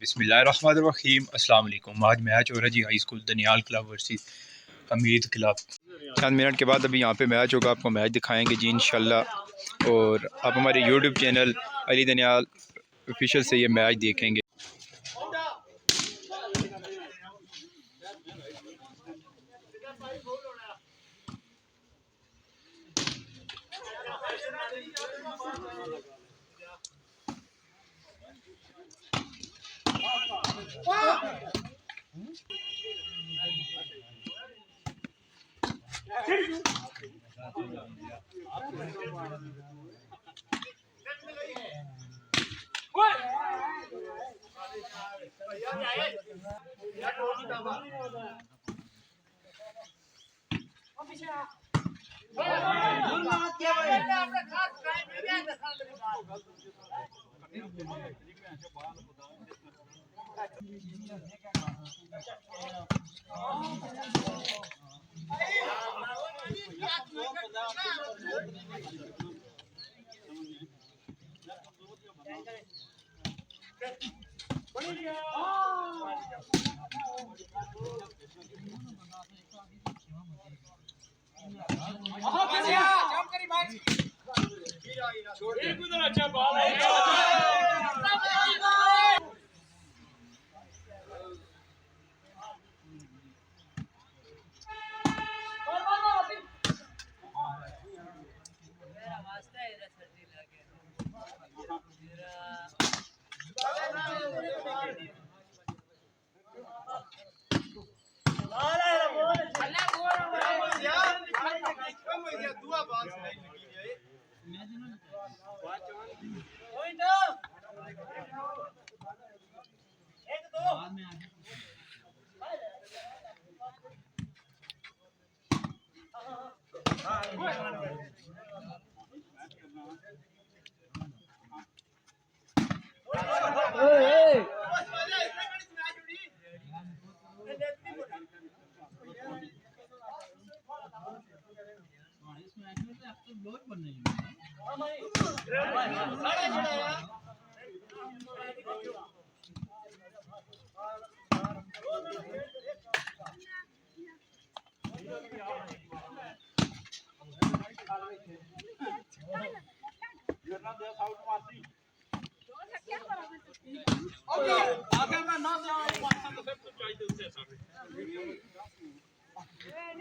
बिस्मिल्लाहिर्रहमानिर्रहीम अस्सलाम वालेकुम। आज मैच हो रहा है जी high school Daniyal club versus Hamid club. चंद मिनट के बाद अभी यहाँ पे मैच होगा, आपको मैच दिखाएंगे जी इंशाल्लाह। और आप हमारे YouTube channel Ali Daniyal official से ये मैच देखेंगे।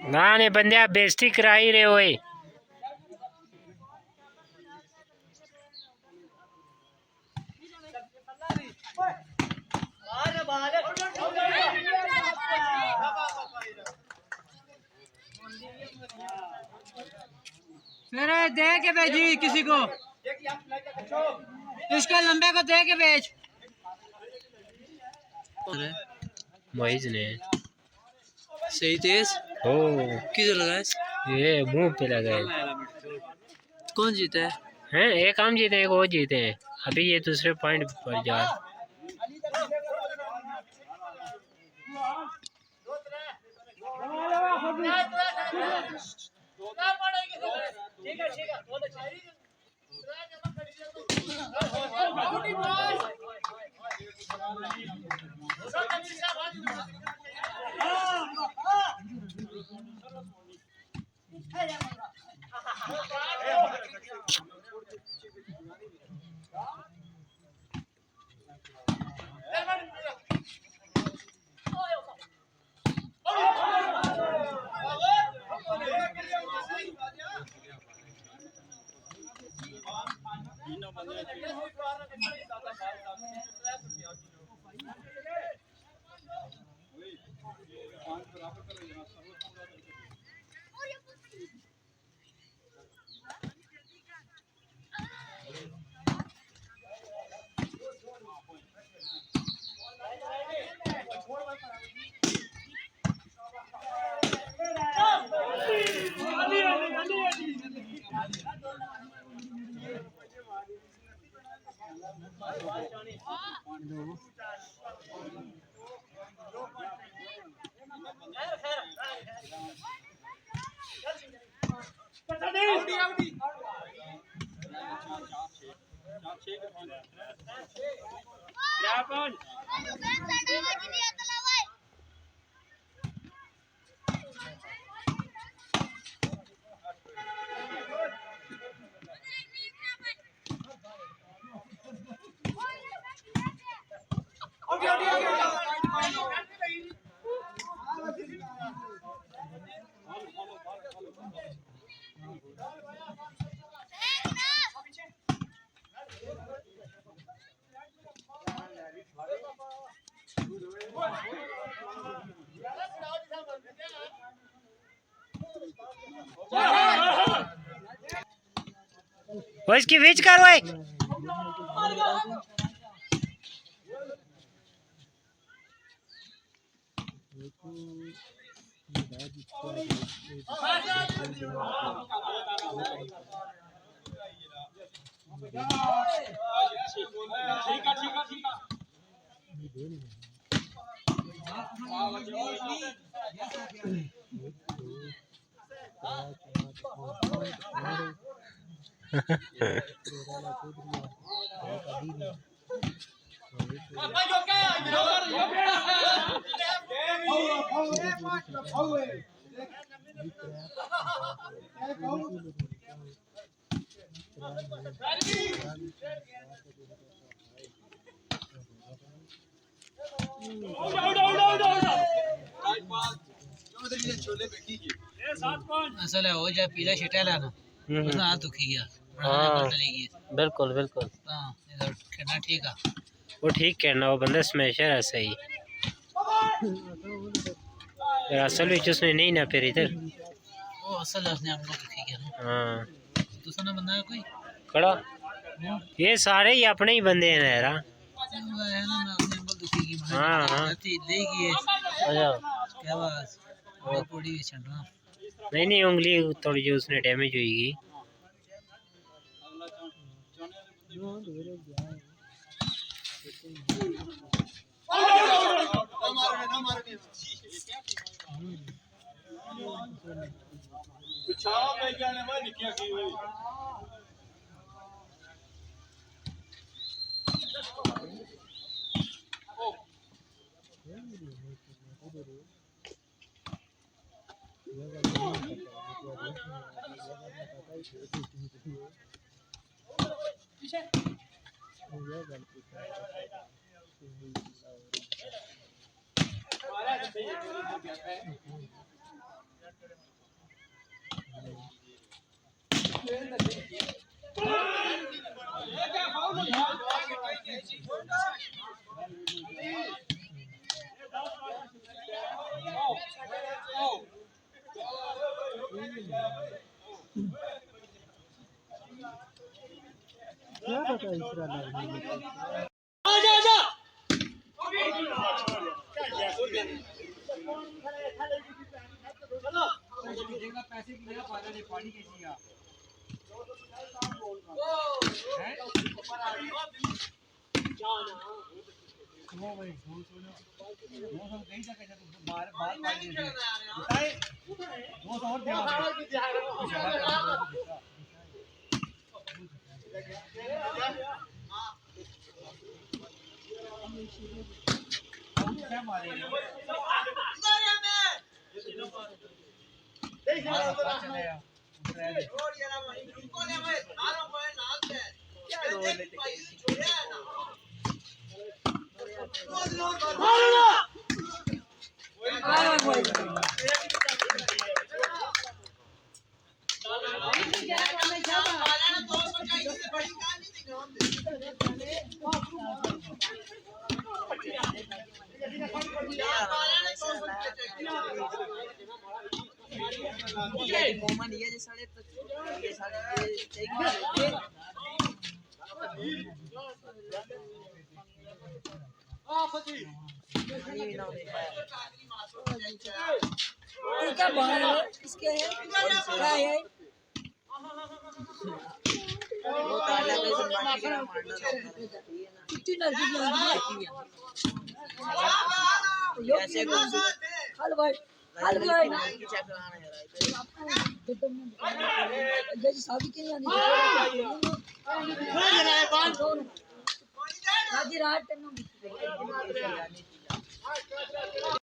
ना ने बंदे आप बेइज्जती करा ही रहे हो। फिर दे के भेजी किसी को, इसके लंबे को दे के भेज। मोइज ने सही तेज ओ किधर लगा? ये मुंह पे लगा कौन जीता है। एक हम जीते एक वो जीते हैं। अभी ये दूसरे पॉइंट पर जा वो इसकी बीच कर भाई। असल है हो जाए पीला शिटा लाना उसने हाथ दुखी गया। हाँ बिल्कुल बिल्कुल। हाँ इधर कहना ठीक है। वो ठीक कहना वो बंदा स्मैशर है सही। असल में उसने नहीं ना फिर इधर वो असल उसने हम लोग दुखी गया। हाँ दूसरा बंदा है कोई खड़ा ये सारे ही अपने ही बंदे हैं यार। है ना मैं अपने अंकल दुखी की हाँ हाँ लेगी अच्छा क्या बात और पूरी छंडना नहीं नहीं उंगली थोड़ी जो उसने डैमेज हुई। आज रात तेनों